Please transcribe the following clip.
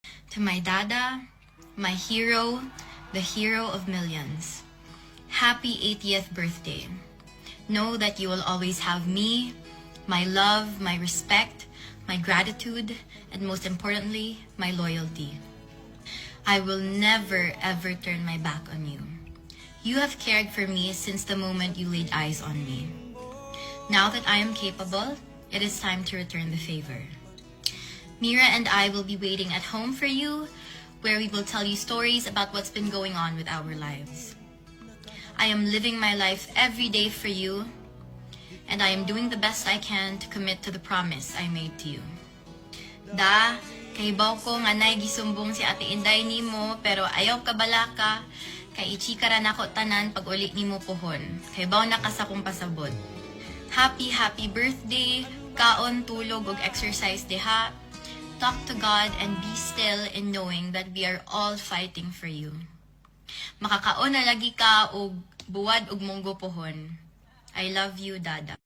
To my dada, my hero, the hero of millions. Happy 80th birthday. Know that you will always have me, my love, my respect, my gratitude, and most importantly, my loyalty. I will never ever turn my back on you. You have cared for me since the moment you laid eyes on me. Now that I am capable, it is time to return the favor. Mira and I will be waiting at home for you, where we will tell you stories about what's been going on with our lives. I am living my life every day for you, and I am doing the best I can to commit to the promise I made to you. Da, kahibaw ko nga nay gisumbong si Ate Inday nimo, pero ayaw ka balaka, kay ichikaran ako tanan pag uli nimo pohon. Kahibaw na ka sa kong pasabot. Happy birthday, kaon, tulog, ug exercise diha. Talk to God and be still in knowing that we are all fighting for you. Makakaon na lagi ka og buwad og munggo pohon. I love you, Dada.